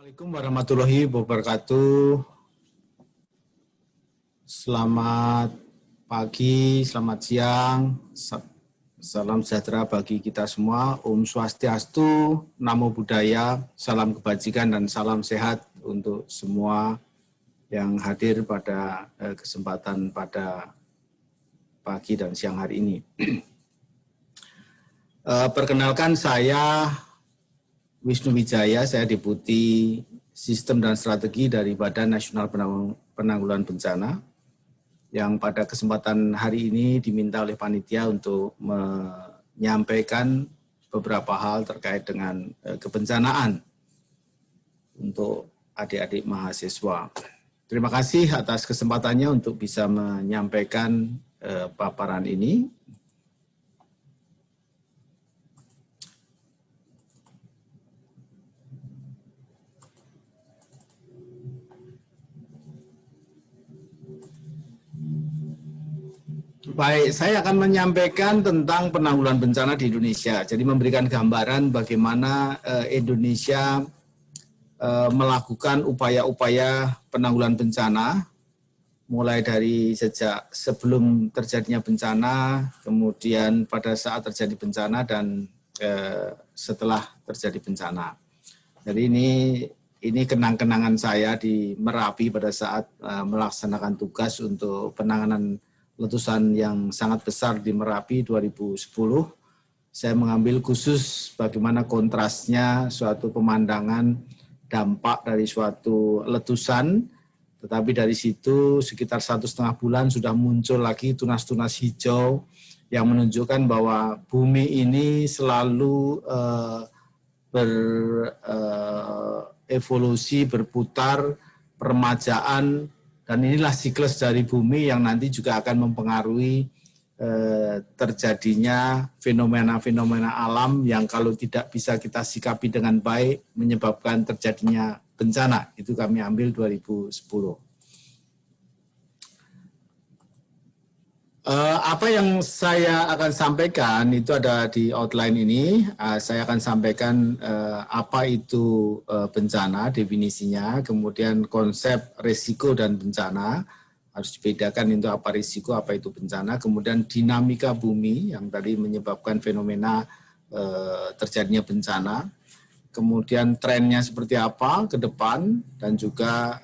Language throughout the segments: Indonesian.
Assalamualaikum warahmatullahi wabarakatuh. Selamat pagi, selamat siang, salam sejahtera bagi kita semua. Om Swastiastu, Namo Buddhaya, salam kebajikan dan salam sehat untuk semua yang hadir pada kesempatan pada pagi dan siang hari ini. Perkenalkan, saya Wisnu Wijaya, saya Deputi Sistem dan Strategi dari Badan Nasional Penanggulangan Bencana, yang pada kesempatan hari ini diminta oleh panitia untuk menyampaikan beberapa hal terkait dengan kebencanaan untuk adik-adik mahasiswa. Terima kasih atas kesempatannya untuk bisa menyampaikan paparan ini. Baik, saya akan menyampaikan tentang penanggulangan bencana di Indonesia. Jadi memberikan gambaran bagaimana Indonesia melakukan upaya-upaya penanggulangan bencana, mulai dari sejak sebelum terjadinya bencana, kemudian pada saat terjadi bencana, dan setelah terjadi bencana. Jadi ini kenang-kenangan saya di Merapi pada saat melaksanakan tugas untuk penanganan letusan yang sangat besar di Merapi 2010. Saya mengambil khusus bagaimana kontrasnya suatu pemandangan dampak dari suatu letusan, tetapi dari situ sekitar 1,5 bulan sudah muncul lagi tunas-tunas hijau yang menunjukkan bahwa bumi ini selalu berevolusi, berputar, peremajaan. Dan inilah siklus dari bumi yang nanti juga akan mempengaruhi terjadinya fenomena-fenomena alam yang kalau tidak bisa kita sikapi dengan baik menyebabkan terjadinya bencana. Itu kami ambil 2010. Apa yang saya akan sampaikan itu ada di outline ini. Saya akan sampaikan apa itu bencana, definisinya, kemudian konsep risiko dan bencana, harus dibedakan itu apa risiko, apa itu bencana, kemudian dinamika bumi yang tadi menyebabkan fenomena terjadinya bencana, kemudian trennya seperti apa ke depan, dan juga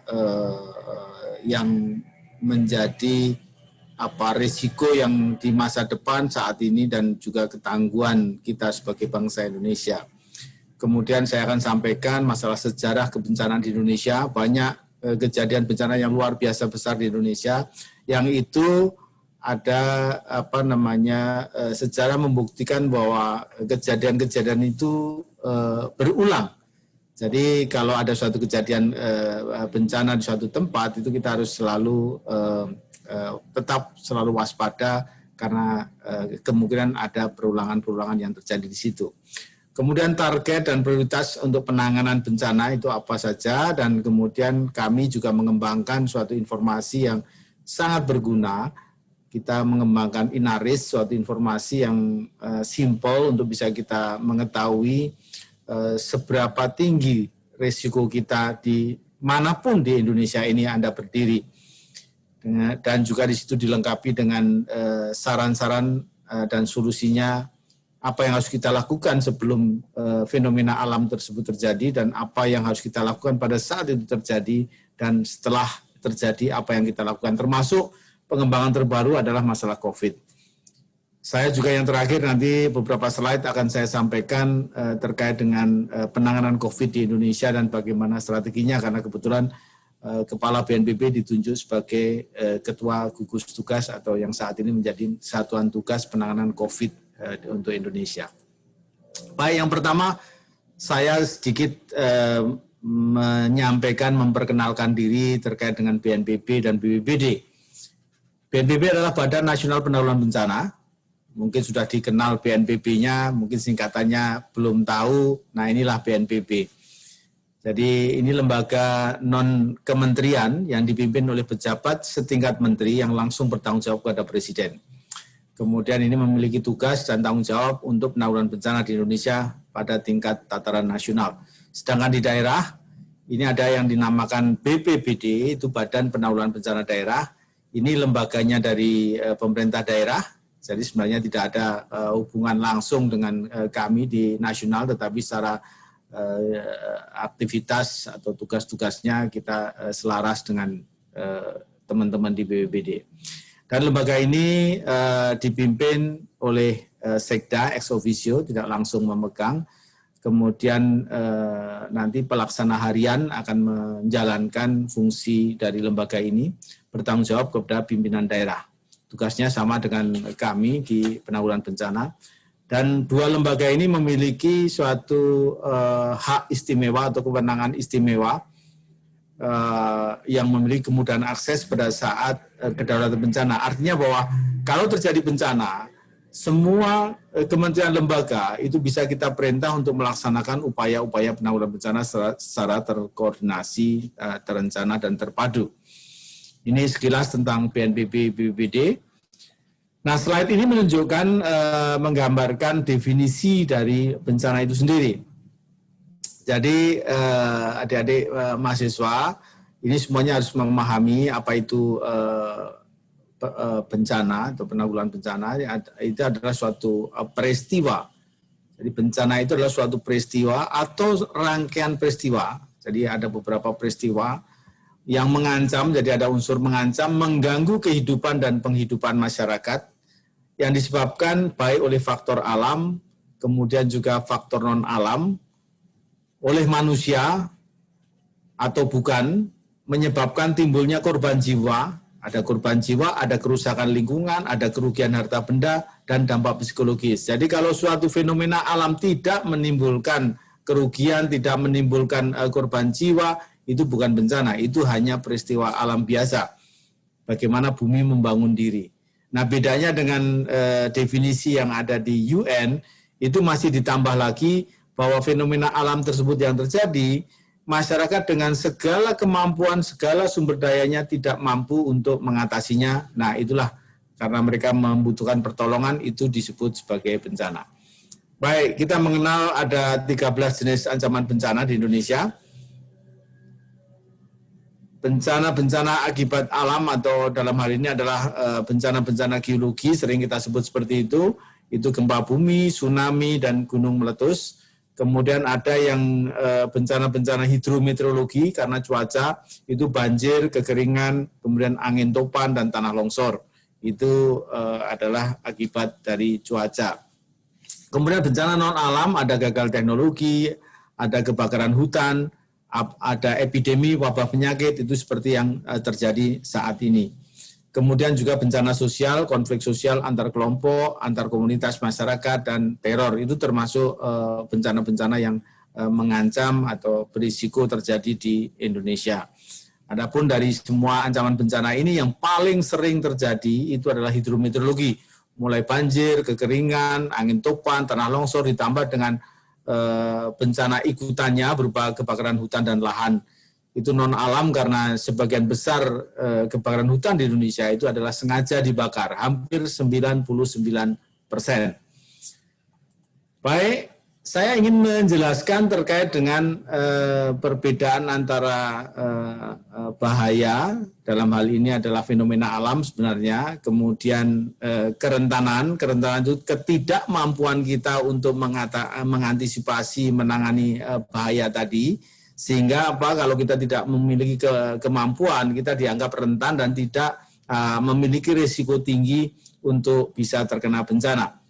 yang menjadi apa risiko yang di masa depan saat ini dan juga ketangguhan kita sebagai bangsa Indonesia. Kemudian saya akan sampaikan masalah sejarah kebencanaan di Indonesia. Banyak kejadian bencana yang luar biasa besar di Indonesia, yang itu ada sejarah membuktikan bahwa kejadian-kejadian itu berulang. Jadi kalau ada suatu kejadian bencana di suatu tempat, itu kita harus selalu tetap selalu waspada karena kemungkinan ada perulangan-perulangan yang terjadi di situ. Kemudian target dan prioritas untuk penanganan bencana itu apa saja, dan kemudian kami juga mengembangkan suatu informasi yang sangat berguna. Kita mengembangkan Inaris, suatu informasi yang simple untuk bisa kita mengetahui seberapa tinggi risiko kita di manapun di Indonesia ini Anda berdiri. Dan juga di situ dilengkapi dengan saran-saran dan solusinya apa yang harus kita lakukan sebelum fenomena alam tersebut terjadi, dan apa yang harus kita lakukan pada saat itu terjadi, dan setelah terjadi apa yang kita lakukan, termasuk pengembangan terbaru adalah masalah COVID. Saya juga yang terakhir nanti beberapa slide akan saya sampaikan terkait dengan penanganan COVID di Indonesia dan bagaimana strateginya, karena kebetulan Kepala BNPB ditunjuk sebagai Ketua Gugus Tugas atau yang saat ini menjadi Satuan Tugas Penanganan COVID untuk Indonesia. Baik, yang pertama saya sedikit menyampaikan, memperkenalkan diri terkait dengan BNPB dan BPBD. BNPB adalah Badan Nasional Penanggulangan Bencana. Mungkin sudah dikenal BNPB-nya, mungkin singkatannya belum tahu. Nah, inilah BNPB. Jadi ini lembaga non-kementerian yang dipimpin oleh pejabat setingkat menteri yang langsung bertanggung jawab kepada Presiden. Kemudian ini memiliki tugas dan tanggung jawab untuk penanggulangan bencana di Indonesia pada tingkat tataran nasional. Sedangkan di daerah, Ini ada yang dinamakan BPBD, itu Badan Penanggulangan Bencana Daerah. Ini lembaganya dari pemerintah daerah, jadi sebenarnya tidak ada hubungan langsung dengan kami di nasional, tetapi secara aktivitas atau tugas-tugasnya kita selaras dengan teman-teman di BPBD. Dan lembaga ini dipimpin oleh Sekda ex officio, tidak langsung memegang. Kemudian nanti pelaksana harian akan menjalankan fungsi dari lembaga ini, bertanggung jawab kepada pimpinan daerah. Tugasnya sama dengan kami di penanggulangan bencana. Dan dua lembaga ini memiliki suatu hak istimewa atau kewenangan istimewa yang memiliki kemudahan akses pada saat kedaulatan bencana. Artinya bahwa kalau terjadi bencana, semua kementerian lembaga itu bisa kita perintah untuk melaksanakan upaya-upaya penanggulangan bencana secara terkoordinasi, terencana, dan terpadu. Ini sekilas tentang BNPB BPBD. Nah, slide ini menunjukkan, menggambarkan definisi dari bencana itu sendiri. Jadi adik-adik mahasiswa, ini semuanya harus memahami apa itu bencana atau penanggulangan bencana. Itu adalah suatu peristiwa. Jadi bencana itu adalah suatu peristiwa atau rangkaian peristiwa. Jadi ada beberapa peristiwa yang mengancam, jadi ada unsur mengancam, mengganggu kehidupan dan penghidupan masyarakat yang disebabkan baik oleh faktor alam, kemudian juga faktor non-alam, oleh manusia atau bukan, menyebabkan timbulnya korban jiwa, ada korban jiwa, ada kerusakan lingkungan, ada kerugian harta benda, dan dampak psikologis. Jadi kalau suatu fenomena alam tidak menimbulkan kerugian, tidak menimbulkan korban jiwa, itu bukan bencana, itu hanya peristiwa alam biasa. Bagaimana bumi membangun diri. Nah, bedanya dengan definisi yang ada di UN, itu masih ditambah lagi bahwa fenomena alam tersebut yang terjadi, masyarakat dengan segala kemampuan, segala sumber dayanya tidak mampu untuk mengatasinya. Nah, itulah karena mereka membutuhkan pertolongan, itu disebut sebagai bencana. Baik, kita mengenal ada 13 jenis ancaman bencana di Indonesia. Bencana-bencana akibat alam atau dalam hal ini adalah bencana-bencana geologi, sering kita sebut seperti itu gempa bumi, tsunami, dan gunung meletus. Kemudian ada yang bencana-bencana hidrometeorologi karena cuaca, itu banjir, kekeringan, kemudian angin topan, dan tanah longsor. Itu adalah akibat dari cuaca. Kemudian bencana non-alam, ada gagal teknologi, ada kebakaran hutan, ada epidemi, wabah penyakit, itu seperti yang terjadi saat ini. Kemudian juga bencana sosial, konflik sosial antar kelompok, antar komunitas masyarakat, dan teror, itu termasuk bencana-bencana yang mengancam atau berisiko terjadi di Indonesia. Adapun dari semua ancaman bencana ini yang paling sering terjadi itu adalah hidrometeorologi, mulai banjir, kekeringan, angin topan, tanah longsor, ditambah dengan bencana ikutannya berupa kebakaran hutan dan lahan. Itu non-alam karena sebagian besar kebakaran hutan di Indonesia itu adalah sengaja dibakar, hampir 99%. Baik, saya ingin menjelaskan terkait dengan perbedaan antara bahaya, dalam hal ini adalah fenomena alam sebenarnya, kemudian kerentanan itu ketidakmampuan kita untuk mengantisipasi, menangani bahaya tadi, sehingga kalau kita tidak memiliki kemampuan, kita dianggap rentan dan tidak memiliki risiko tinggi untuk bisa terkena bencana.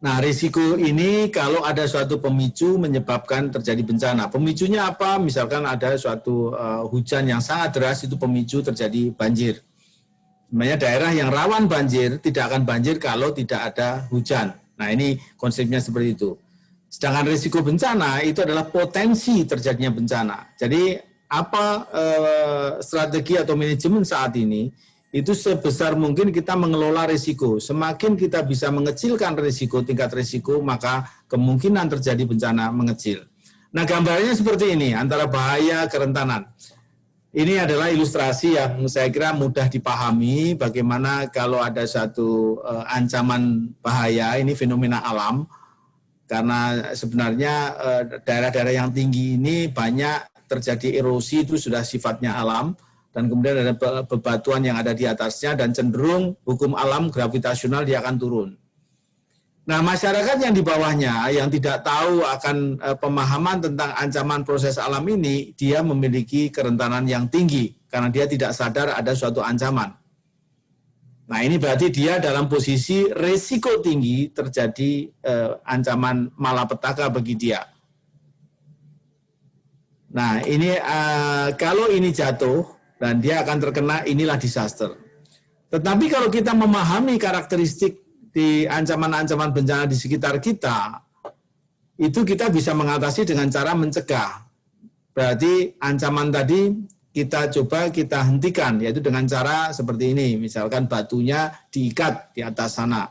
Nah, risiko ini kalau ada suatu pemicu menyebabkan terjadi bencana. Pemicunya apa? Misalkan ada suatu hujan yang sangat deras, itu pemicu terjadi banjir. Sebenarnya daerah yang rawan banjir tidak akan banjir kalau tidak ada hujan. Nah, ini konsepnya seperti itu. Sedangkan risiko bencana itu adalah potensi terjadinya bencana. Jadi apa strategi atau manajemen saat ini? Itu sebesar mungkin kita mengelola risiko. Semakin kita bisa mengecilkan risiko, tingkat risiko, maka kemungkinan terjadi bencana mengecil. Nah, gambarnya seperti ini, antara bahaya, kerentanan. Ini adalah ilustrasi yang saya kira mudah dipahami, bagaimana kalau ada satu ancaman bahaya, ini fenomena alam, karena sebenarnya daerah-daerah yang tinggi ini banyak terjadi erosi itu sudah sifatnya alam, dan kemudian ada bebatuan yang ada di atasnya, dan cenderung hukum alam gravitasional dia akan turun. Nah, masyarakat yang di bawahnya yang tidak tahu akan pemahaman tentang ancaman proses alam ini, dia memiliki kerentanan yang tinggi karena dia tidak sadar ada suatu ancaman. Nah, ini berarti dia dalam posisi resiko tinggi terjadi ancaman malapetaka bagi dia. Nah, ini kalau ini jatuh dan dia akan terkena, inilah disaster. Tetapi kalau kita memahami karakteristik di ancaman-ancaman bencana di sekitar kita, itu kita bisa mengatasi dengan cara mencegah. Berarti ancaman tadi kita coba kita hentikan, yaitu dengan cara seperti ini. Misalkan batunya diikat di atas sana,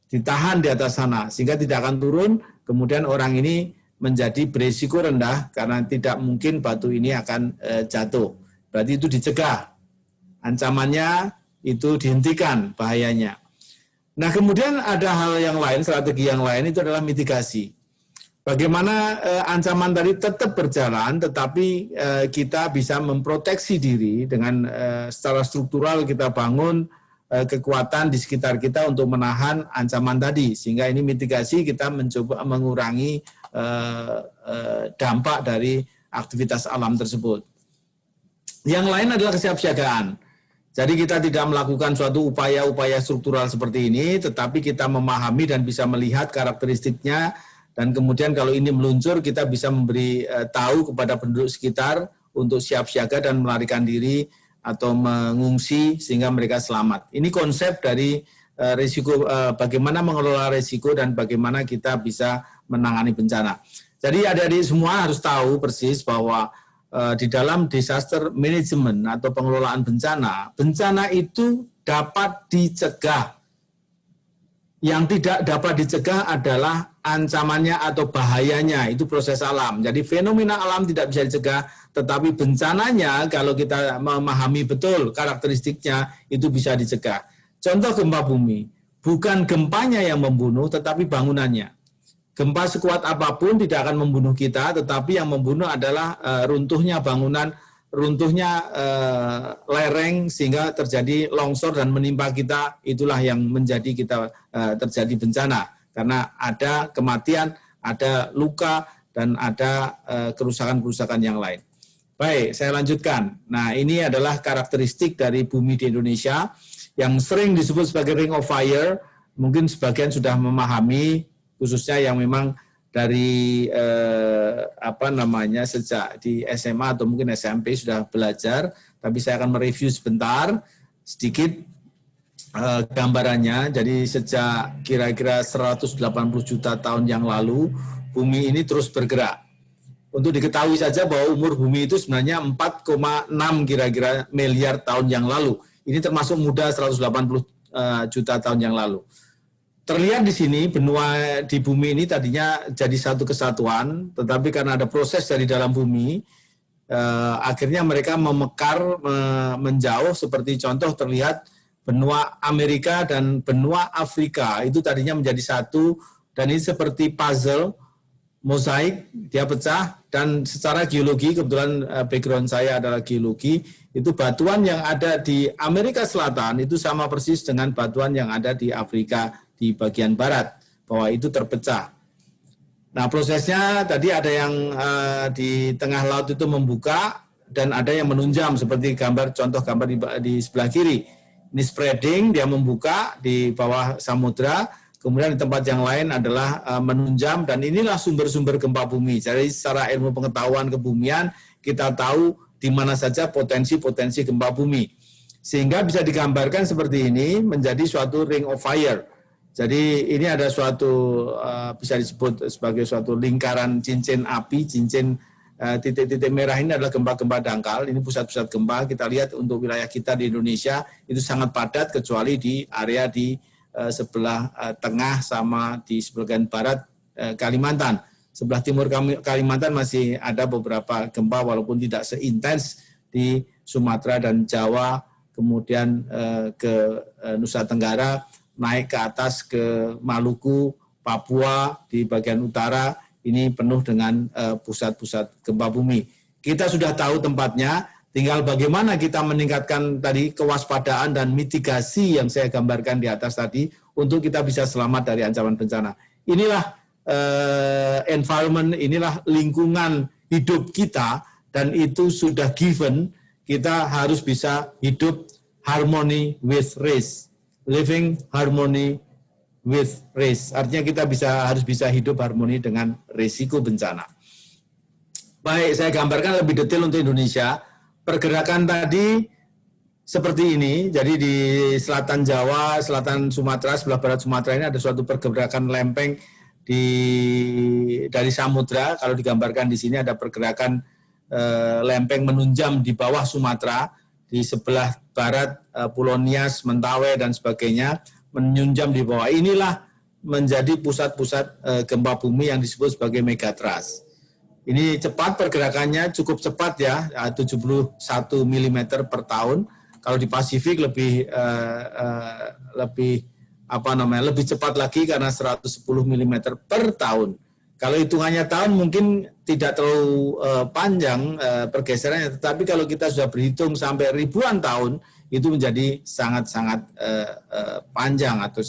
ditahan di atas sana, sehingga tidak akan turun, kemudian orang ini menjadi berisiko rendah karena tidak mungkin batu ini akan jatuh. Berarti itu dicegah. Ancamannya itu dihentikan bahayanya. Nah, kemudian ada hal yang lain, strategi yang lain itu adalah mitigasi. Bagaimana ancaman tadi tetap berjalan, tetapi kita bisa memproteksi diri dengan secara struktural kita bangun kekuatan di sekitar kita untuk menahan ancaman tadi. Sehingga ini mitigasi, kita mencoba mengurangi dampak dari aktivitas alam tersebut. Yang lain adalah kesiapsiagaan. Jadi kita tidak melakukan suatu upaya-upaya struktural seperti ini, tetapi kita memahami dan bisa melihat karakteristiknya, dan kemudian kalau ini meluncur, kita bisa memberi tahu kepada penduduk sekitar untuk siap siaga dan melarikan diri atau mengungsi sehingga mereka selamat. Ini konsep dari risiko, bagaimana mengelola risiko dan bagaimana kita bisa menangani bencana. Jadi adik-adik semua harus tahu persis bahwa di dalam disaster management atau pengelolaan bencana, bencana itu dapat dicegah. Yang tidak dapat dicegah adalah ancamannya atau bahayanya, itu proses alam. Jadi fenomena alam tidak bisa dicegah, tetapi bencananya kalau kita memahami betul karakteristiknya, itu bisa dicegah. Contoh gempa bumi, bukan gempanya yang membunuh, tetapi bangunannya. Gempa sekuat apapun tidak akan membunuh kita, tetapi yang membunuh adalah runtuhnya bangunan, runtuhnya lereng sehingga terjadi longsor dan menimpa kita. Itulah yang menjadi kita terjadi bencana, karena ada kematian, ada luka, dan ada kerusakan-kerusakan yang lain. Baik, saya lanjutkan. Nah, ini adalah karakteristik dari bumi di Indonesia yang sering disebut sebagai ring of fire. Mungkin sebagian sudah memahami, khususnya yang memang dari sejak di SMA atau mungkin SMP sudah belajar, tapi saya akan mereview sebentar sedikit gambarannya. Jadi sejak kira-kira 180 juta tahun yang lalu, bumi ini terus bergerak. Untuk diketahui saja bahwa umur bumi itu sebenarnya 4,6 kira-kira miliar tahun yang lalu. Ini termasuk muda 180 juta tahun yang lalu. Terlihat di sini benua di bumi ini tadinya jadi satu kesatuan, tetapi karena ada proses dari dalam bumi, akhirnya mereka memekar, menjauh. Seperti contoh terlihat benua Amerika dan benua Afrika itu tadinya menjadi satu, dan ini seperti puzzle, mozaik, dia pecah. Dan secara geologi, kebetulan background saya adalah geologi, itu batuan yang ada di Amerika Selatan itu sama persis dengan batuan yang ada di Afrika di bagian barat, bahwa itu terpecah. Nah, prosesnya tadi ada yang di tengah laut itu membuka dan ada yang menunjam seperti contoh gambar di sebelah kiri. Ini spreading, dia membuka di bawah samudra, kemudian di tempat yang lain adalah menunjam, dan inilah sumber-sumber gempa bumi. Jadi secara ilmu pengetahuan kebumian kita tahu di mana saja potensi-potensi gempa bumi. Sehingga bisa digambarkan seperti ini menjadi suatu ring of fire. Jadi ini ada suatu bisa disebut sebagai suatu lingkaran cincin api, cincin titik-titik merah ini adalah gempa-gempa dangkal. Ini pusat-pusat gempa. Kita lihat untuk wilayah kita di Indonesia itu sangat padat, kecuali di area di sebelah tengah sama di sebagian barat Kalimantan. Sebelah timur Kalimantan masih ada beberapa gempa walaupun tidak seintens di Sumatera dan Jawa, kemudian ke Nusa Tenggara, naik ke atas ke Maluku, Papua di bagian utara, ini penuh dengan pusat-pusat gempa bumi. Kita sudah tahu tempatnya, tinggal bagaimana kita meningkatkan tadi kewaspadaan dan mitigasi yang saya gambarkan di atas tadi untuk kita bisa selamat dari ancaman bencana. Inilah environment, inilah lingkungan hidup kita, dan itu sudah given. Kita harus bisa hidup harmony with risk, living harmony with risk. Artinya kita harus bisa hidup harmoni dengan risiko bencana. Baik, saya gambarkan lebih detail untuk Indonesia. Pergerakan tadi seperti ini, jadi di selatan Jawa, selatan Sumatera, sebelah barat Sumatera ini ada suatu pergerakan lempeng dari samudra. Kalau digambarkan di sini ada pergerakan lempeng menunjam di bawah Sumatera, di sebelah barat Pulau Nias, Mentawai, dan sebagainya, menunjam di bawah. Inilah menjadi pusat-pusat gempa bumi yang disebut sebagai megatrust. Ini cepat pergerakannya, cukup cepat ya, 71 mm per tahun. Kalau di Pasifik lebih cepat lagi karena 110 mm per tahun. Kalau hitungannya tahun mungkin tidak terlalu panjang pergeserannya, tetapi kalau kita sudah berhitung sampai ribuan tahun, itu menjadi sangat-sangat panjang atau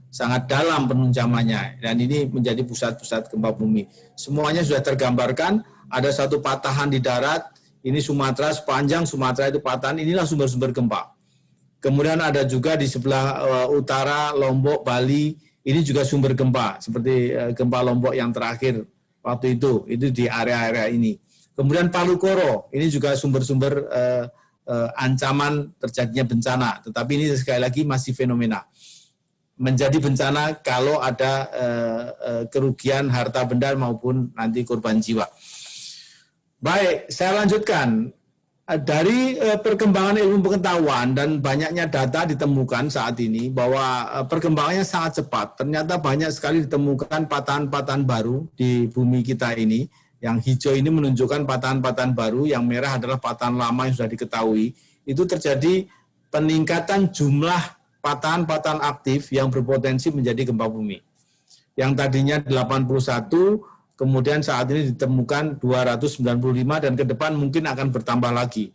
sangat dalam penunjamannya, dan ini menjadi pusat-pusat gempa bumi. Semuanya sudah tergambarkan, ada satu patahan di darat, ini Sumatera, sepanjang Sumatera itu patahan, inilah sumber-sumber gempa. Kemudian ada juga di sebelah utara, Lombok, Bali, ini juga sumber gempa, seperti gempa Lombok yang terakhir waktu itu di area-area ini. Kemudian Palu Koro, ini juga sumber-sumber ancaman terjadinya bencana, tetapi ini sekali lagi masih fenomena. Menjadi bencana kalau ada kerugian harta benda maupun nanti korban jiwa. Baik, saya lanjutkan. Dari perkembangan ilmu pengetahuan dan banyaknya data ditemukan saat ini bahwa perkembangannya sangat cepat. Ternyata banyak sekali ditemukan patahan-patahan baru di bumi kita ini. Yang hijau ini menunjukkan patahan-patahan baru, yang merah adalah patahan lama yang sudah diketahui. Itu terjadi peningkatan jumlah patahan-patahan aktif yang berpotensi menjadi gempa bumi. Yang tadinya 81, kemudian saat ini ditemukan 295, dan ke depan mungkin akan bertambah lagi.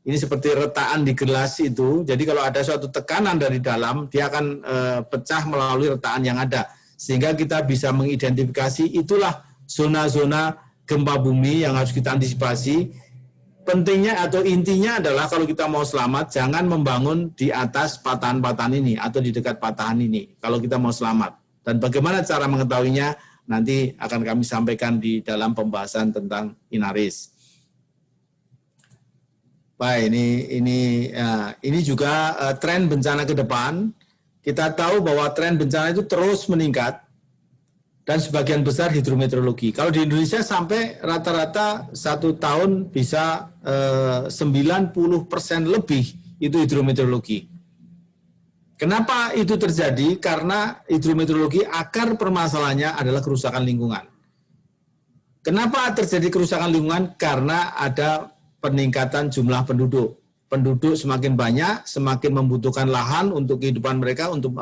Ini seperti retakan di gelas itu, jadi kalau ada suatu tekanan dari dalam, dia akan pecah melalui retakan yang ada. Sehingga kita bisa mengidentifikasi itulah zona-zona gempa bumi yang harus kita antisipasi. Pentingnya atau intinya adalah kalau kita mau selamat, jangan membangun di atas patahan-patahan ini atau di dekat patahan ini kalau kita mau selamat. Dan bagaimana cara mengetahuinya nanti akan kami sampaikan di dalam pembahasan tentang Inaris. Baik, ini juga tren bencana ke depan. Kita tahu bahwa tren bencana itu terus meningkat, dan sebagian besar hidrometeorologi. Kalau di Indonesia sampai rata-rata 1 tahun bisa 90% lebih itu hidrometeorologi. Kenapa itu terjadi? Karena hidrometeorologi akar permasalahannya adalah kerusakan lingkungan. Kenapa terjadi kerusakan lingkungan? Karena ada peningkatan jumlah penduduk. Penduduk semakin banyak, semakin membutuhkan lahan untuk kehidupan mereka, untuk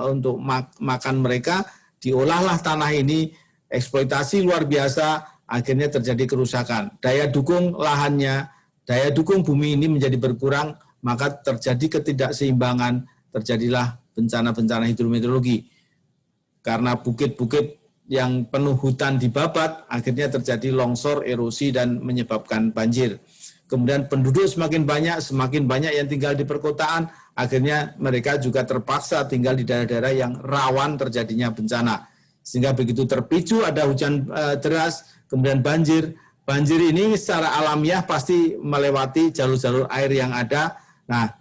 makan mereka. Diolahlah tanah ini, eksploitasi luar biasa, akhirnya terjadi kerusakan. Daya dukung lahannya, daya dukung bumi ini menjadi berkurang, maka terjadi ketidakseimbangan, terjadilah bencana-bencana hidrometeorologi. Karena bukit-bukit yang penuh hutan dibabat, akhirnya terjadi longsor, erosi, dan menyebabkan banjir. Kemudian penduduk semakin banyak yang tinggal di perkotaan, akhirnya mereka juga terpaksa tinggal di daerah-daerah yang rawan terjadinya bencana. Sehingga begitu terpicu ada hujan deras, kemudian banjir. Banjir ini secara alamiah pasti melewati jalur-jalur air yang ada. Nah,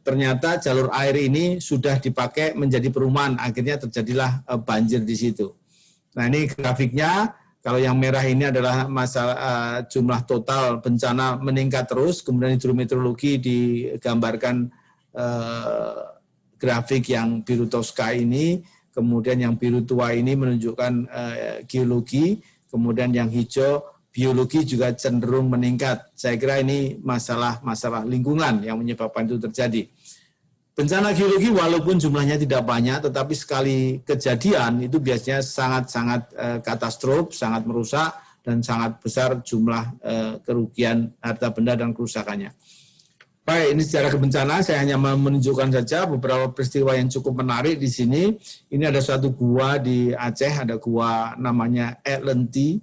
ternyata jalur air ini sudah dipakai menjadi perumahan, akhirnya terjadilah banjir di situ. Nah, ini grafiknya. Kalau yang merah ini adalah masalah jumlah total bencana meningkat terus, kemudian hidrometeorologi digambarkan grafik yang biru toska ini, kemudian yang biru tua ini menunjukkan geologi, kemudian yang hijau biologi juga cenderung meningkat. Saya kira ini masalah lingkungan yang menyebabkan itu terjadi. Bencana geologi walaupun jumlahnya tidak banyak, tetapi sekali kejadian itu biasanya sangat-sangat katastrof, sangat merusak, dan sangat besar jumlah kerugian harta benda dan kerusakannya. Baik, ini secara kebencanaan saya hanya menunjukkan saja beberapa peristiwa yang cukup menarik di sini. Ini ada suatu gua di Aceh, ada gua namanya Lenti.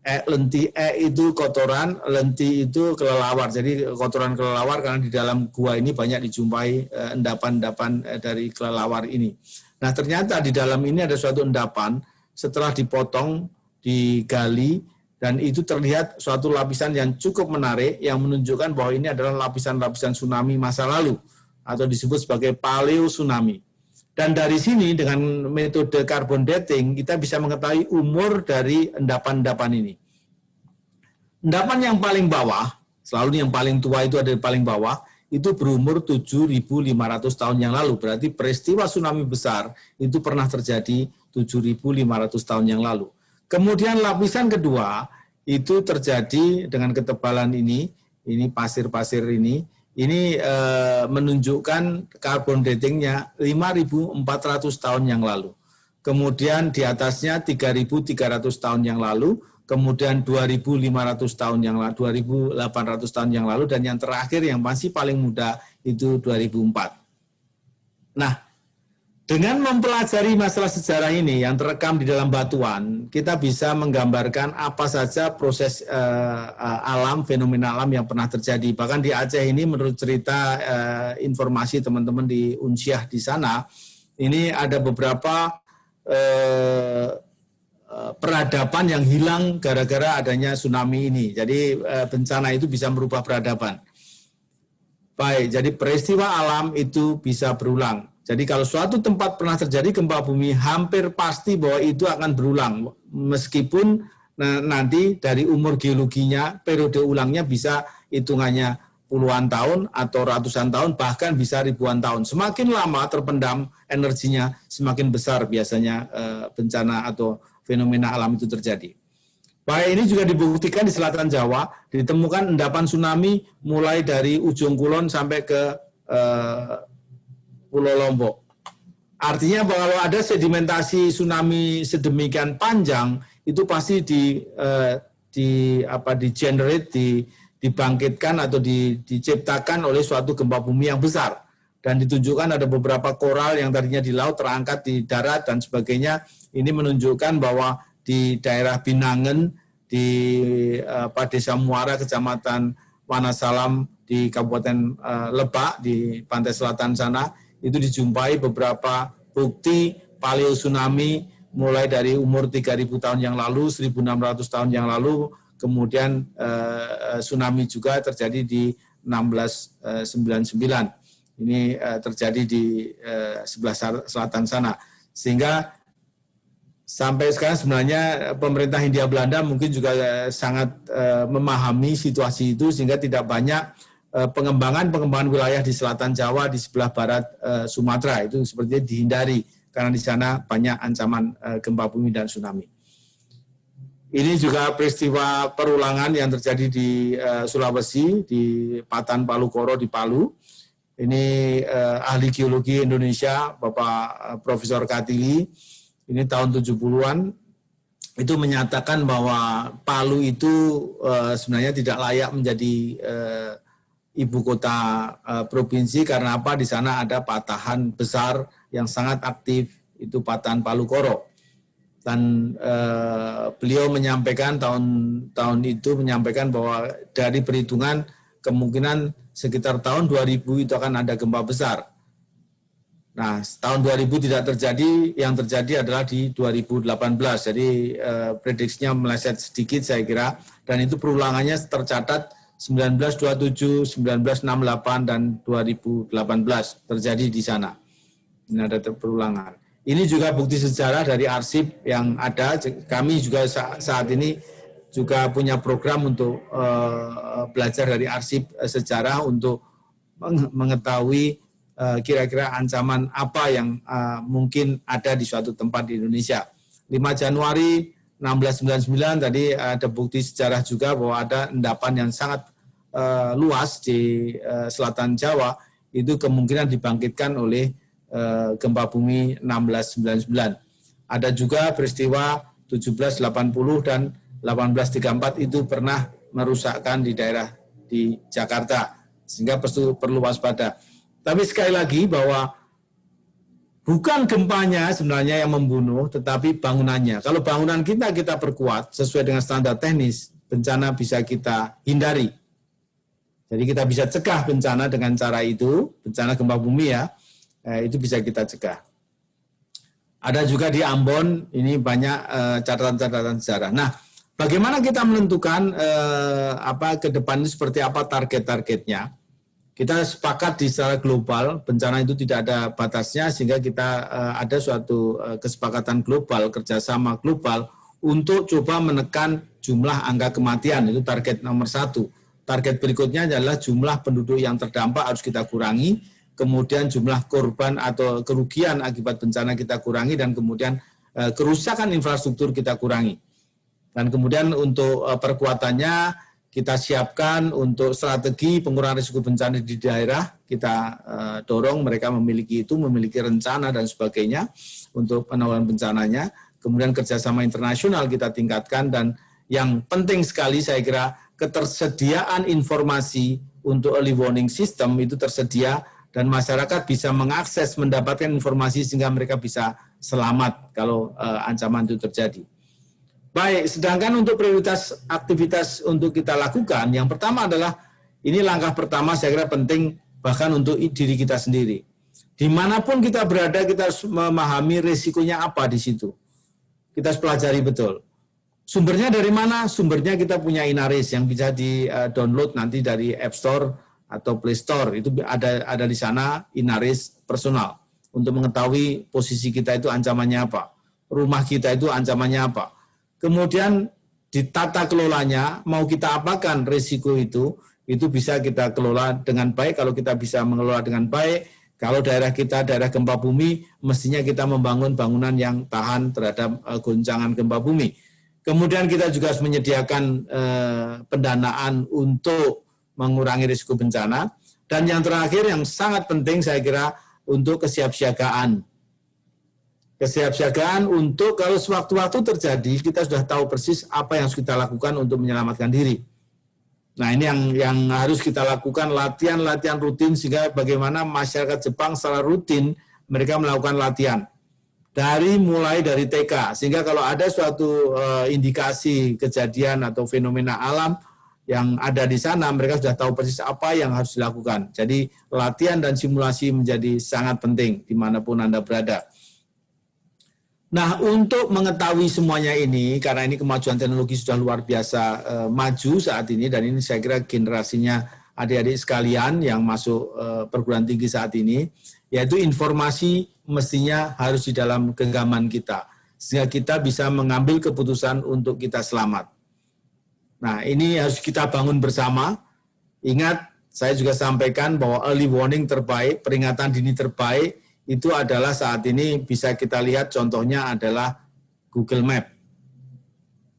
Lenti itu kotoran, lenti itu kelelawar. Jadi kotoran kelelawar karena di dalam gua ini banyak dijumpai endapan-endapan dari kelelawar ini. Nah, ternyata di dalam ini ada suatu endapan setelah dipotong, digali, dan itu terlihat suatu lapisan yang cukup menarik yang menunjukkan bahwa ini adalah lapisan-lapisan tsunami masa lalu atau disebut sebagai paleo tsunami. Dan dari sini dengan metode carbon dating kita bisa mengetahui umur dari endapan-endapan ini. Endapan yang paling bawah, selalu yang paling tua itu ada di paling bawah, itu berumur 7.500 tahun yang lalu. Berarti peristiwa tsunami besar itu pernah terjadi 7.500 tahun yang lalu. Kemudian lapisan kedua itu terjadi dengan ketebalan ini pasir-pasir ini menunjukkan carbon datingnya 5.400 tahun yang lalu. Kemudian di atasnya 3.300 tahun yang lalu, kemudian 2.500 tahun yang lalu, 2.800 tahun yang lalu, dan yang terakhir yang masih paling muda itu 2004. Nah, dengan mempelajari masalah sejarah ini yang terekam di dalam batuan, kita bisa menggambarkan apa saja proses alam, fenomena alam yang pernah terjadi. Bahkan di Aceh ini menurut cerita informasi teman-teman di Unsyah di sana, ini ada beberapa peradaban yang hilang gara-gara adanya tsunami ini. Jadi bencana itu bisa merubah peradaban. Baik, jadi peristiwa alam itu bisa berulang. Jadi kalau suatu tempat pernah terjadi gempa bumi, hampir pasti bahwa itu akan berulang. Meskipun nanti dari umur geologinya, periode ulangnya bisa hitungannya puluhan tahun atau ratusan tahun, bahkan bisa ribuan tahun. Semakin lama terpendam energinya, semakin besar biasanya bencana atau fenomena alam itu terjadi. Baik, ini juga dibuktikan di selatan Jawa, ditemukan endapan tsunami mulai dari ujung kulon sampai ke Pulau Lombok. Artinya bahwa kalau ada sedimentasi tsunami sedemikian panjang, itu pasti dibangkitkan atau diciptakan oleh suatu gempa bumi yang besar. Dan ditunjukkan ada beberapa koral yang tadinya di laut terangkat di darat dan sebagainya. Ini menunjukkan bahwa di daerah Binangen, di Desa Muara, Kecamatan Wanasalam, di Kabupaten Lebak, di pantai selatan sana, itu dijumpai beberapa bukti paleo tsunami mulai dari umur 3.000 tahun yang lalu, 1.600 tahun yang lalu, kemudian tsunami juga terjadi di 1699. Ini terjadi di sebelah selatan sana. Sehingga sampai sekarang sebenarnya pemerintah Hindia Belanda mungkin juga sangat memahami situasi itu sehingga tidak banyak pengembangan wilayah di selatan Jawa, di sebelah barat Sumatera itu sepertinya dihindari karena di sana banyak ancaman gempa bumi dan tsunami. Ini juga peristiwa perulangan yang terjadi di Sulawesi, di Patan Palukoro di Palu. Ini ahli geologi Indonesia, Bapak Profesor Katili, ini tahun 70-an, itu menyatakan bahwa Palu itu sebenarnya tidak layak menjadi ibu kota provinsi karena apa? Di sana ada patahan besar yang sangat aktif, itu Patahan Palukoro. Dan beliau menyampaikan tahun itu menyampaikan bahwa dari perhitungan kemungkinan sekitar tahun 2000 itu akan ada gempa besar. Nah, tahun 2000 tidak terjadi, yang terjadi adalah di 2018. Jadi prediksinya meleset sedikit saya kira, dan itu perulangannya tercatat 1927, 1968, dan 2018 terjadi di sana. Ini ada perulangan. Ini juga bukti sejarah dari arsip yang ada. Kami juga saat ini juga punya program untuk belajar dari arsip sejarah untuk mengetahui kira-kira ancaman apa yang mungkin ada di suatu tempat di Indonesia. 5 Januari 1699 tadi ada bukti sejarah juga bahwa ada endapan yang sangat luas di selatan Jawa, itu kemungkinan dibangkitkan oleh gempa bumi 1699. Ada juga peristiwa 1780 dan 1834 itu pernah merusakkan di daerah di Jakarta, sehingga perlu waspada. Tapi sekali lagi bahwa bukan gempanya sebenarnya yang membunuh, tetapi bangunannya. Kalau bangunan kita perkuat sesuai dengan standar teknis, bencana bisa kita hindari. Jadi kita bisa cegah bencana dengan cara itu, bencana gempa bumi ya, itu bisa kita cegah. Ada juga di Ambon, ini banyak catatan-catatan sejarah. Nah, bagaimana kita menentukan ke depan ini seperti apa target-targetnya? Kita sepakat di secara global, bencana itu tidak ada batasnya, sehingga kita ada suatu kesepakatan global, kerjasama global, untuk coba menekan jumlah angka kematian, itu target nomor 1. Target berikutnya adalah jumlah penduduk yang terdampak harus kita kurangi, kemudian jumlah korban atau kerugian akibat bencana kita kurangi, dan kemudian kerusakan infrastruktur kita kurangi. Dan kemudian untuk perkuatannya, kita siapkan untuk strategi pengurangan risiko bencana di daerah, kita dorong mereka memiliki rencana dan sebagainya untuk penanggulangan bencananya. Kemudian kerjasama internasional kita tingkatkan, dan yang penting sekali saya kira ketersediaan informasi untuk early warning system itu tersedia, dan masyarakat bisa mengakses, mendapatkan informasi sehingga mereka bisa selamat kalau ancaman itu terjadi. Baik, sedangkan untuk prioritas aktivitas untuk kita lakukan, yang pertama adalah, ini langkah pertama saya kira penting bahkan untuk diri kita sendiri. Dimanapun kita berada, kita harus memahami risikonya apa di situ. Kita harus pelajari betul. Sumbernya dari mana? Sumbernya kita punya Inaris yang bisa di-download nanti dari App Store atau Play Store. Itu ada di sana Inaris personal untuk mengetahui posisi kita itu ancamannya apa, rumah kita itu ancamannya apa. Kemudian ditata kelolanya, mau kita apakan risiko itu bisa kita kelola dengan baik. Kalau kita bisa mengelola dengan baik, kalau daerah kita daerah gempa bumi, mestinya kita membangun bangunan yang tahan terhadap goncangan gempa bumi. Kemudian kita juga harus menyediakan pendanaan untuk mengurangi risiko bencana. Dan yang terakhir yang sangat penting saya kira untuk kesiapsiagaan. Kesiapsiagaan untuk kalau sewaktu-waktu terjadi, kita sudah tahu persis apa yang harus kita lakukan untuk menyelamatkan diri. Nah, ini yang harus kita lakukan, latihan-latihan rutin, sehingga bagaimana masyarakat Jepang secara rutin mereka melakukan latihan. Mulai dari TK, sehingga kalau ada suatu indikasi kejadian atau fenomena alam yang ada di sana, mereka sudah tahu persis apa yang harus dilakukan. Jadi latihan dan simulasi menjadi sangat penting dimanapun Anda berada. Nah, untuk mengetahui semuanya ini, karena ini kemajuan teknologi sudah luar biasa maju saat ini, dan ini saya kira generasinya adik-adik sekalian yang masuk perguruan tinggi saat ini, yaitu informasi mestinya harus di dalam genggaman kita, sehingga kita bisa mengambil keputusan untuk kita selamat. Nah, ini harus kita bangun bersama. Ingat, saya juga sampaikan bahwa early warning terbaik, peringatan dini terbaik, itu adalah saat ini bisa kita lihat contohnya adalah Google Map.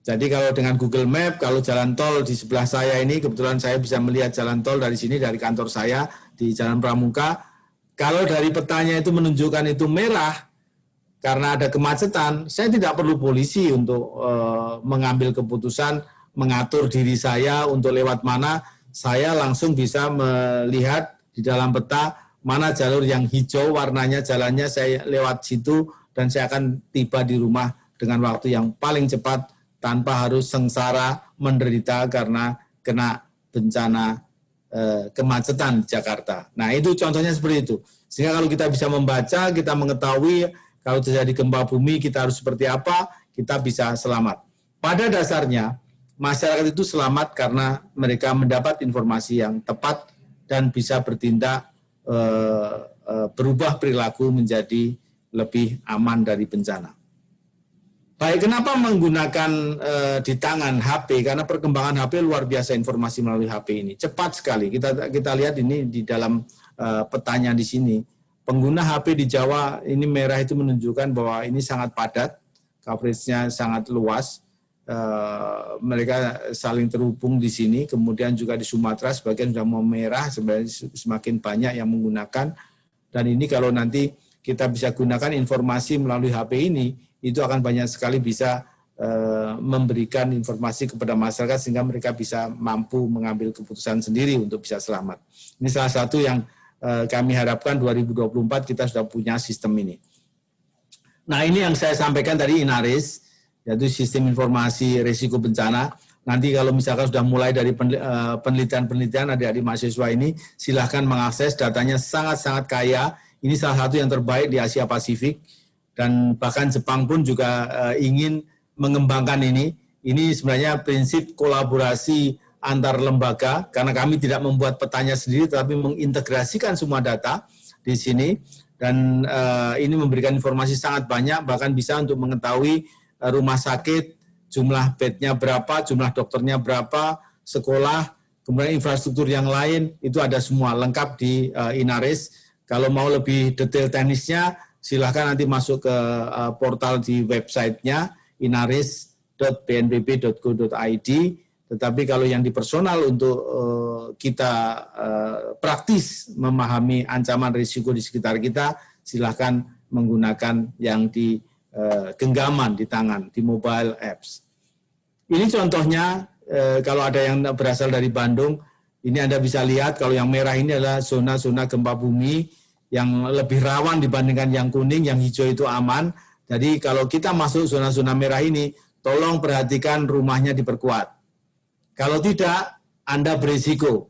Jadi kalau dengan Google Map, kalau jalan tol di sebelah saya ini, kebetulan saya bisa melihat jalan tol dari sini, dari kantor saya di Jalan Pramuka. Kalau dari petanya itu menunjukkan itu merah, karena ada kemacetan, saya tidak perlu polisi untuk mengambil keputusan, mengatur diri saya untuk lewat mana, saya langsung bisa melihat di dalam peta, mana jalur yang hijau warnanya jalannya, saya lewat situ dan saya akan tiba di rumah dengan waktu yang paling cepat tanpa harus sengsara menderita karena kena bencana kemacetan di Jakarta. Nah, itu contohnya seperti itu. Sehingga kalau kita bisa membaca, kita mengetahui kalau terjadi gempa bumi kita harus seperti apa, kita bisa selamat. Pada dasarnya masyarakat itu selamat karena mereka mendapat informasi yang tepat dan bisa bertindak berubah perilaku menjadi lebih aman dari bencana. Baik, kenapa menggunakan di tangan HP? Karena perkembangan HP luar biasa, informasi melalui HP ini cepat sekali. Kita lihat ini di dalam petanya di sini. Pengguna HP di Jawa ini merah itu menunjukkan bahwa ini sangat padat, coverage-nya sangat luas. Mereka saling terhubung di sini, kemudian juga di Sumatera sebagian sudah memerah, sebenarnya semakin banyak yang menggunakan, dan ini kalau nanti kita bisa gunakan informasi melalui HP ini, itu akan banyak sekali bisa memberikan informasi kepada masyarakat sehingga mereka bisa mampu mengambil keputusan sendiri untuk bisa selamat. Ini salah satu yang kami harapkan 2024 kita sudah punya sistem ini. Nah, ini yang saya sampaikan tadi INARIS, yaitu sistem informasi risiko bencana. Nanti kalau misalkan sudah mulai dari penelitian-penelitian adik-adik mahasiswa ini, silahkan mengakses, datanya sangat-sangat kaya. Ini salah satu yang terbaik di Asia Pasifik, dan bahkan Jepang pun juga ingin mengembangkan ini. Ini sebenarnya prinsip kolaborasi antar lembaga, karena kami tidak membuat petanya sendiri, tapi mengintegrasikan semua data di sini, dan ini memberikan informasi sangat banyak, bahkan bisa untuk mengetahui rumah sakit, jumlah bednya berapa, jumlah dokternya berapa, sekolah, kemudian infrastruktur yang lain, itu ada semua lengkap di INARIS. Kalau mau lebih detail teknisnya, silahkan nanti masuk ke portal di websitenya inaris.bnpb.go.id. Tetapi kalau yang di personal untuk kita praktis memahami ancaman risiko di sekitar kita, silahkan menggunakan yang di genggaman di tangan, di mobile apps. Ini contohnya, kalau ada yang berasal dari Bandung, ini Anda bisa lihat kalau yang merah ini adalah zona-zona gempa bumi yang lebih rawan dibandingkan yang kuning, yang hijau itu aman. Jadi kalau kita masuk zona-zona merah ini, tolong perhatikan rumahnya diperkuat. Kalau tidak, Anda berisiko.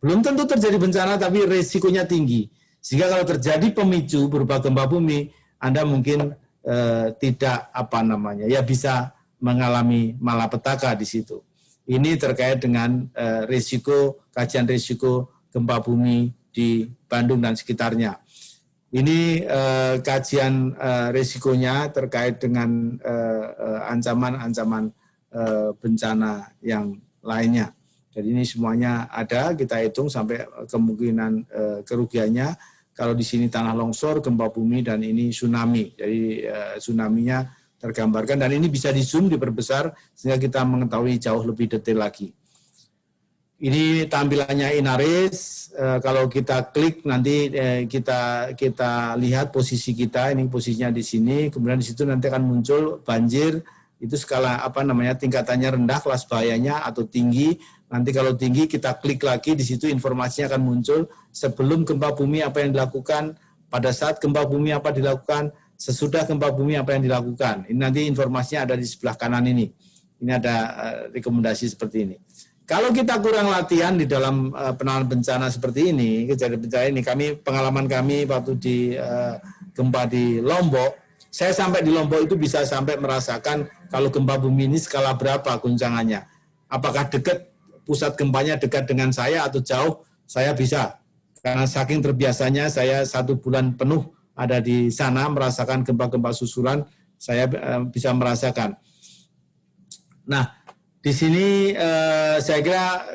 Belum tentu terjadi bencana, tapi risikonya tinggi. Sehingga kalau terjadi pemicu berupa gempa bumi, Anda mungkin tidak bisa mengalami malapetaka di situ. Ini terkait dengan kajian risiko gempa bumi di Bandung dan sekitarnya. Ini kajian risikonya terkait dengan ancaman-ancaman bencana yang lainnya. Jadi ini semuanya ada, kita hitung sampai kemungkinan kerugiannya. Kalau di sini tanah longsor, gempa bumi, dan ini tsunami. Jadi tsunami-nya tergambarkan, dan ini bisa di zoom, diperbesar, sehingga kita mengetahui jauh lebih detail lagi. Ini tampilannya INARIS. Kalau kita klik nanti kita lihat posisi kita. Ini posisinya di sini. Kemudian di situ nanti akan muncul banjir. Itu skala tingkatannya rendah, kelas bahayanya, atau tinggi. Nanti kalau tinggi kita klik lagi, di situ informasinya akan muncul. Sebelum gempa bumi apa yang dilakukan, pada saat gempa bumi apa dilakukan, sesudah gempa bumi apa yang dilakukan. Ini nanti informasinya ada di sebelah kanan ini. Ini ada rekomendasi seperti ini. Kalau kita kurang latihan di dalam penanganan bencana seperti ini, kejadian bencana ini, pengalaman kami waktu di gempa di Lombok, saya sampai di Lombok itu bisa sampai merasakan kalau gempa bumi ini skala berapa guncangannya. Apakah dekat, pusat gempanya dekat dengan saya atau jauh, saya bisa. Karena saking terbiasanya saya 1 bulan penuh ada di sana merasakan gempa-gempa susulan, saya bisa merasakan. Nah, di sini saya kira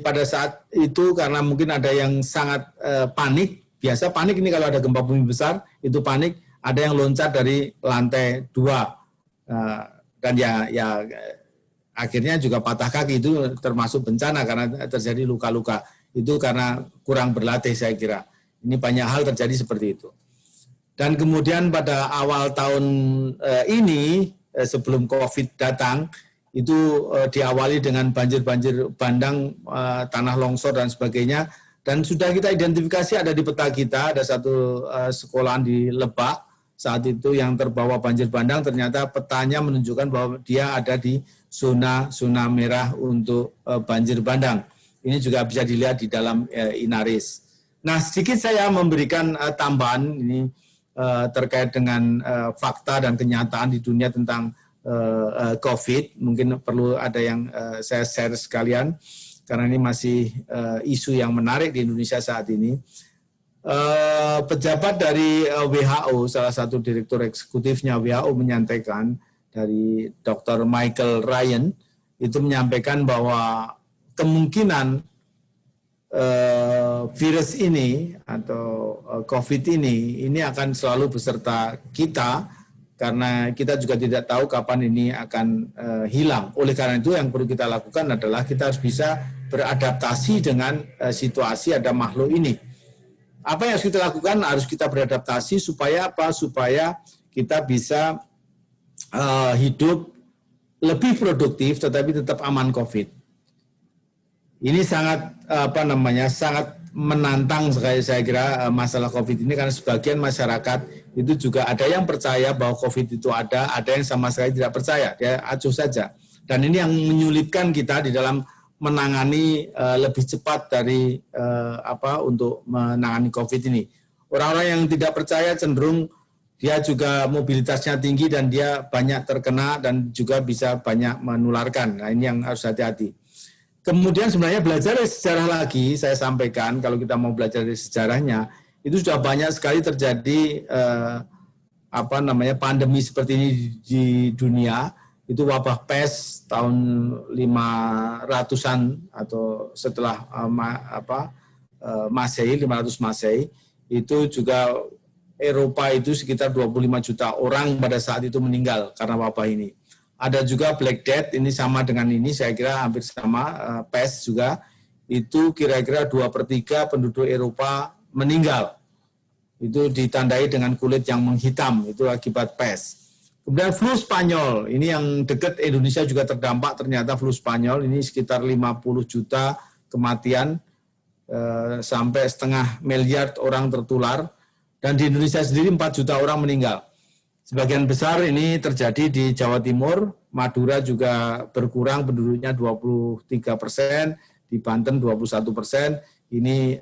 pada saat itu karena mungkin ada yang sangat panik, biasa panik ini kalau ada gempa bumi besar, itu panik, ada yang loncat dari lantai 2, dan ya akhirnya juga patah kaki, itu termasuk bencana karena terjadi luka-luka. Itu karena kurang berlatih saya kira. Ini banyak hal terjadi seperti itu. Dan kemudian pada awal tahun ini, sebelum COVID datang, itu diawali dengan banjir-banjir bandang, tanah longsor dan sebagainya, dan sudah kita identifikasi ada di peta kita, ada satu sekolahan di Lebak saat itu yang terbawa banjir bandang, ternyata petanya menunjukkan bahwa dia ada di zona merah untuk banjir bandang. Ini juga bisa dilihat di dalam INARIS. Nah, sedikit saya memberikan tambahan ini terkait dengan fakta dan kenyataan di dunia tentang COVID, mungkin perlu ada yang saya share sekalian, karena ini masih isu yang menarik di Indonesia saat ini. Pejabat dari WHO, salah satu direktur eksekutifnya WHO menyampaikan, dari Dr. Michael Ryan, itu menyampaikan bahwa kemungkinan virus ini atau COVID ini akan selalu beserta kita, karena kita juga tidak tahu kapan ini akan hilang. Oleh karena itu yang perlu kita lakukan adalah kita harus bisa beradaptasi dengan situasi ada makhluk ini. Apa yang harus kita lakukan? Harus kita beradaptasi supaya apa? Supaya kita bisa hidup lebih produktif tetapi tetap aman COVID. Ini sangat sangat menantang sekali saya kira masalah COVID ini, karena sebagian masyarakat itu juga ada yang percaya bahwa COVID itu ada yang sama sekali tidak percaya, dia acuh saja. Dan ini yang menyulitkan kita di dalam menangani lebih cepat dari untuk menangani COVID ini. Orang-orang yang tidak percaya cenderung dia juga mobilitasnya tinggi dan dia banyak terkena dan juga bisa banyak menularkan. Nah, ini yang harus hati-hati. Kemudian sebenarnya belajar dari sejarah lagi, saya sampaikan kalau kita mau belajar dari sejarahnya, itu sudah banyak sekali terjadi pandemi seperti ini di dunia. Itu wabah pes tahun 500-an atau setelah Masehi, 500 Masehi, itu juga Eropa itu sekitar 25 juta orang pada saat itu meninggal karena wabah ini. Ada juga Black Death, ini sama dengan ini, saya kira hampir sama, pes juga, itu kira-kira 2/3 penduduk Eropa meninggal. Itu ditandai dengan kulit yang menghitam, itu akibat pes. Kemudian flu Spanyol, ini yang dekat Indonesia juga terdampak ternyata flu Spanyol, ini sekitar 50 juta kematian, sampai 0,5 miliar orang tertular, dan di Indonesia sendiri 4 juta orang meninggal. Sebagian besar ini terjadi di Jawa Timur, Madura juga berkurang penduduknya 23%, di Banten 21%. Ini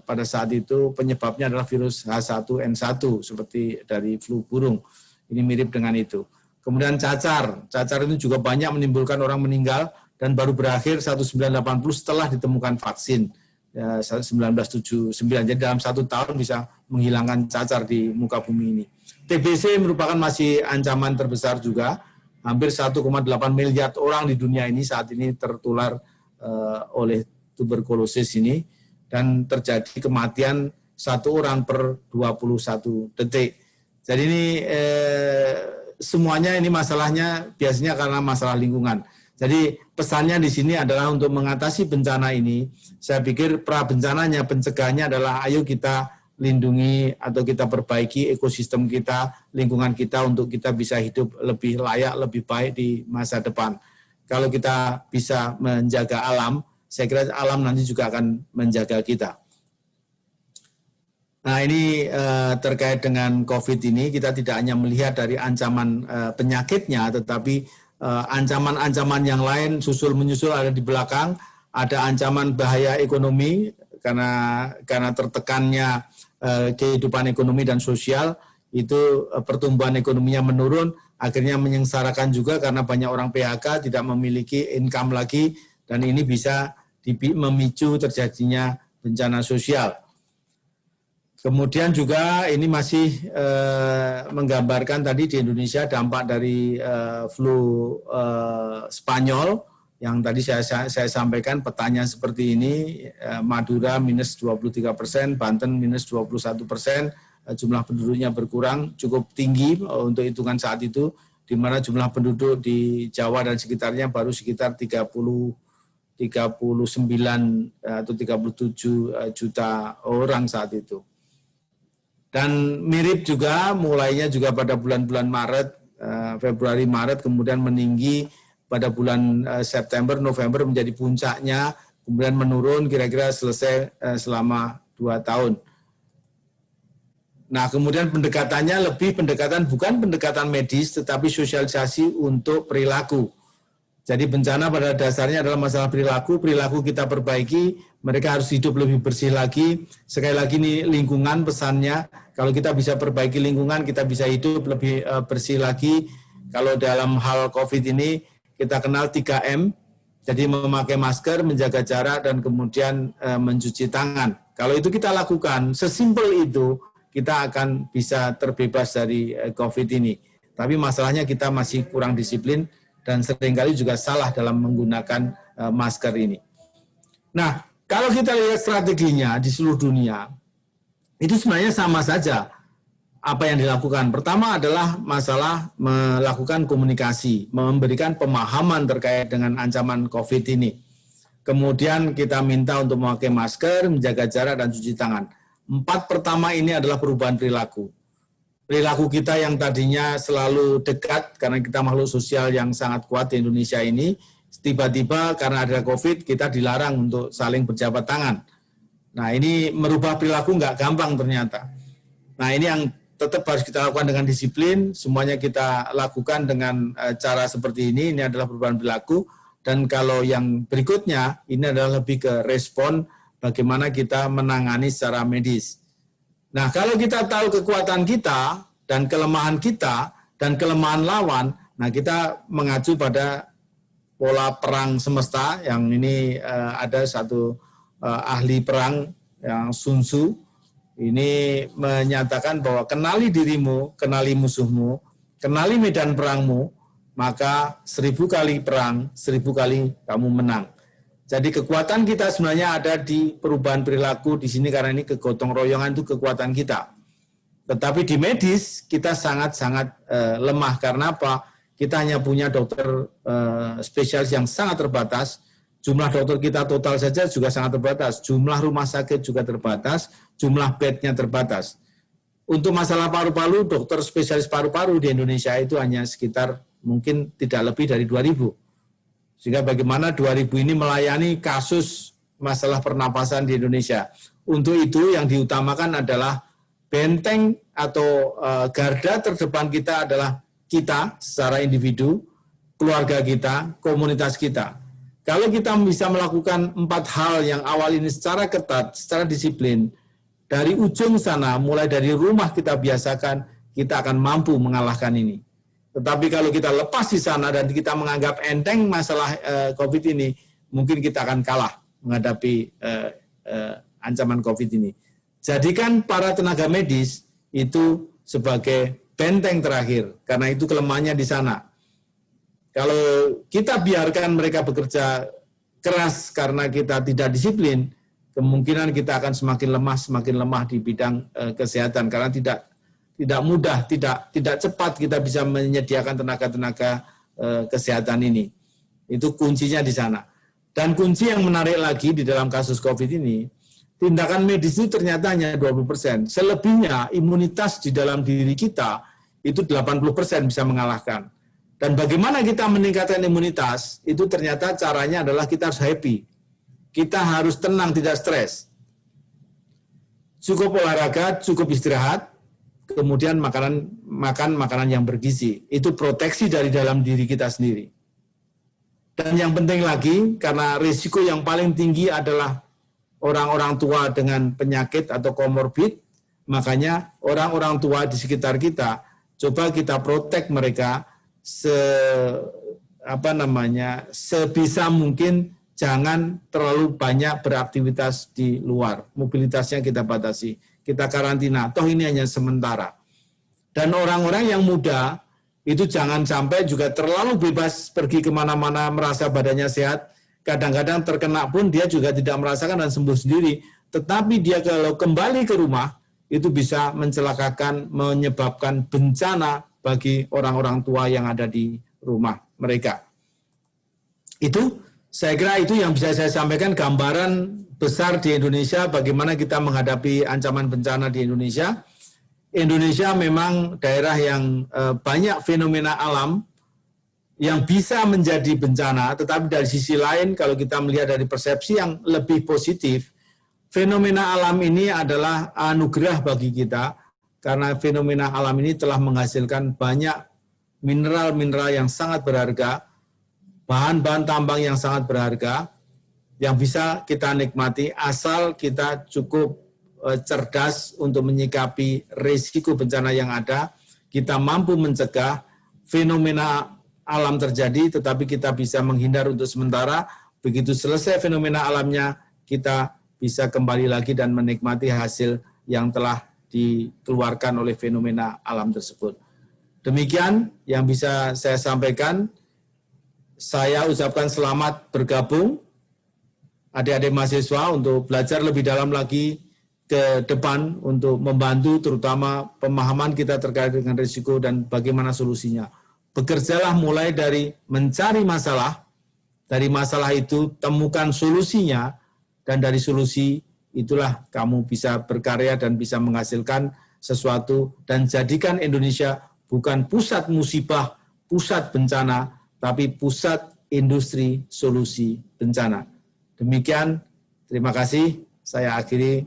pada saat itu penyebabnya adalah virus H1N1 seperti dari flu burung. Ini mirip dengan itu. Kemudian cacar itu juga banyak menimbulkan orang meninggal dan baru berakhir 1980 setelah ditemukan vaksin 1979. Jadi dalam 1 tahun bisa menghilangkan cacar di muka bumi ini. TBC merupakan masih ancaman terbesar juga. Hampir 1,8 miliar orang di dunia ini saat ini tertular oleh tuberkulosis ini, dan terjadi kematian 1 orang per 21 detik. Jadi ini semuanya ini masalahnya biasanya karena masalah lingkungan. Jadi pesannya di sini adalah untuk mengatasi bencana ini, saya pikir pra-bencananya, pencegahannya adalah ayo kita lindungi atau kita perbaiki ekosistem kita, lingkungan kita untuk kita bisa hidup lebih layak, lebih baik di masa depan. Kalau kita bisa menjaga alam, saya kira alam nanti juga akan menjaga kita. Nah, ini terkait dengan COVID ini, kita tidak hanya melihat dari ancaman penyakitnya, tetapi ancaman-ancaman yang lain susul-menyusul ada di belakang. Ada ancaman bahaya ekonomi karena tertekannya kehidupan ekonomi dan sosial, itu pertumbuhan ekonominya menurun, akhirnya menyengsarakan juga karena banyak orang PHK, tidak memiliki income lagi, dan ini bisa memicu terjadinya bencana sosial. Kemudian juga ini masih menggambarkan tadi di Indonesia dampak dari flu Spanyol, yang tadi saya sampaikan petanya seperti ini, Madura minus 23%, Banten minus 21%, jumlah penduduknya berkurang cukup tinggi untuk hitungan saat itu, di mana jumlah penduduk di Jawa dan sekitarnya baru sekitar 39 atau 37 juta orang saat itu. Dan mirip juga mulainya juga pada bulan-bulan Maret, Februari, Maret, kemudian meninggi pada bulan September, November menjadi puncaknya, kemudian menurun kira-kira selesai selama 2 tahun. Nah, kemudian pendekatannya bukan pendekatan medis, tetapi sosialisasi untuk perilaku. Jadi bencana pada dasarnya adalah masalah perilaku kita perbaiki, mereka harus hidup lebih bersih lagi. Sekali lagi ini lingkungan pesannya, kalau kita bisa perbaiki lingkungan, kita bisa hidup lebih bersih lagi. Kalau dalam hal COVID ini, kita kenal 3M, jadi memakai masker, menjaga jarak, dan kemudian mencuci tangan. Kalau itu kita lakukan, sesimpel itu, kita akan bisa terbebas dari COVID ini. Tapi masalahnya kita masih kurang disiplin, dan seringkali juga salah dalam menggunakan masker ini. Nah, kalau kita lihat strateginya di seluruh dunia, itu sebenarnya sama saja apa yang dilakukan. Pertama adalah masalah melakukan komunikasi, memberikan pemahaman terkait dengan ancaman COVID ini. Kemudian kita minta untuk memakai masker, menjaga jarak, dan cuci tangan. 4 pertama ini adalah perubahan perilaku. perilaku kita yang tadinya selalu dekat karena kita makhluk sosial yang sangat kuat di Indonesia ini, tiba-tiba karena ada COVID kita dilarang untuk saling berjabat tangan. Nah ini merubah perilaku nggak gampang ternyata. Nah ini yang tetap harus kita lakukan dengan disiplin, semuanya kita lakukan dengan cara seperti ini adalah perubahan perilaku. Dan kalau yang berikutnya, ini adalah lebih ke respon bagaimana kita menangani secara medis. Nah, kalau kita tahu kekuatan kita dan kelemahan lawan, nah kita mengacu pada pola perang semesta yang ini ada satu ahli perang yang Sun Tzu ini menyatakan bahwa kenali dirimu, kenali musuhmu, kenali medan perangmu, maka 1000 kali perang, 1000 kali kamu menang. Jadi kekuatan kita sebenarnya ada di perubahan perilaku di sini karena ini kegotong royongan itu kekuatan kita. Tetapi di medis kita sangat-sangat lemah karena apa? Kita hanya punya dokter spesialis yang sangat terbatas. Jumlah dokter kita total saja juga sangat terbatas. Jumlah rumah sakit juga terbatas. Jumlah bednya terbatas. Untuk masalah paru-paru, dokter spesialis paru-paru di Indonesia itu hanya sekitar mungkin tidak lebih dari 2.000. Sehingga bagaimana 2.000 ini melayani kasus masalah pernapasan di Indonesia. Untuk itu yang diutamakan adalah benteng atau garda terdepan kita adalah kita secara individu, keluarga kita, komunitas kita. Kalau kita bisa melakukan 4 hal yang awal ini secara ketat, secara disiplin, dari ujung sana, mulai dari rumah kita biasakan, kita akan mampu mengalahkan ini. Tetapi kalau kita lepas di sana dan kita menganggap enteng masalah COVID ini, mungkin kita akan kalah menghadapi ancaman COVID ini. Jadikan para tenaga medis itu sebagai benteng terakhir, karena itu kelemahannya di sana. Kalau kita biarkan mereka bekerja keras karena kita tidak disiplin, kemungkinan kita akan semakin lemah di bidang kesehatan, karena tidak mudah, tidak cepat kita bisa menyediakan tenaga-tenaga kesehatan ini. Itu kuncinya di sana. Dan kunci yang menarik lagi di dalam kasus COVID ini, tindakan medis itu ternyata hanya 20%. Selebihnya imunitas di dalam diri kita itu 80% bisa mengalahkan. Dan bagaimana kita meningkatkan imunitas, itu ternyata caranya adalah kita harus happy. Kita harus tenang, tidak stres. Cukup olahraga, cukup istirahat, kemudian makan makanan yang bergizi. Itu proteksi dari dalam diri kita sendiri. Dan yang penting lagi, karena risiko yang paling tinggi adalah orang-orang tua dengan penyakit atau komorbid, makanya orang-orang tua di sekitar kita, coba kita protek mereka sebisa mungkin. Jangan terlalu banyak beraktivitas di luar. Mobilitasnya kita batasi. Kita karantina. Toh ini hanya sementara. Dan orang-orang yang muda, itu jangan sampai juga terlalu bebas pergi kemana-mana merasa badannya sehat. Kadang-kadang terkena pun dia juga tidak merasakan dan sembuh sendiri. Tetapi dia kalau kembali ke rumah, itu bisa mencelakakan, menyebabkan bencana bagi orang-orang tua yang ada di rumah mereka. Saya kira itu yang bisa saya sampaikan, gambaran besar di Indonesia, bagaimana kita menghadapi ancaman bencana di Indonesia. Indonesia memang daerah yang banyak fenomena alam yang bisa menjadi bencana, tetapi dari sisi lain kalau kita melihat dari persepsi yang lebih positif, fenomena alam ini adalah anugerah bagi kita, karena fenomena alam ini telah menghasilkan banyak mineral-mineral yang sangat berharga, bahan-bahan tambang yang sangat berharga, yang bisa kita nikmati asal kita cukup cerdas untuk menyikapi risiko bencana yang ada, kita mampu mencegah fenomena alam terjadi, tetapi kita bisa menghindar untuk sementara, begitu selesai fenomena alamnya, kita bisa kembali lagi dan menikmati hasil yang telah dikeluarkan oleh fenomena alam tersebut. Demikian yang bisa saya sampaikan. Saya ucapkan selamat bergabung adik-adik mahasiswa untuk belajar lebih dalam lagi ke depan untuk membantu terutama pemahaman kita terkait dengan risiko dan bagaimana solusinya. Bekerjalah mulai dari mencari masalah, dari masalah itu temukan solusinya, dan dari solusi itulah kamu bisa berkarya dan bisa menghasilkan sesuatu dan jadikan Indonesia bukan pusat musibah, pusat bencana, tapi pusat industri solusi bencana. Demikian, terima kasih. Saya akhiri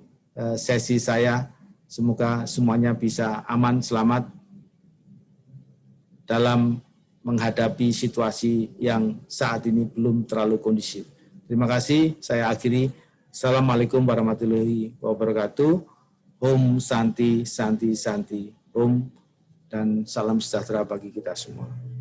sesi saya. Semoga semuanya bisa aman, selamat dalam menghadapi situasi yang saat ini belum terlalu kondusif. Terima kasih, saya akhiri. Assalamualaikum warahmatullahi wabarakatuh. Om Santi, Santi, Santi. Om dan salam sejahtera bagi kita semua.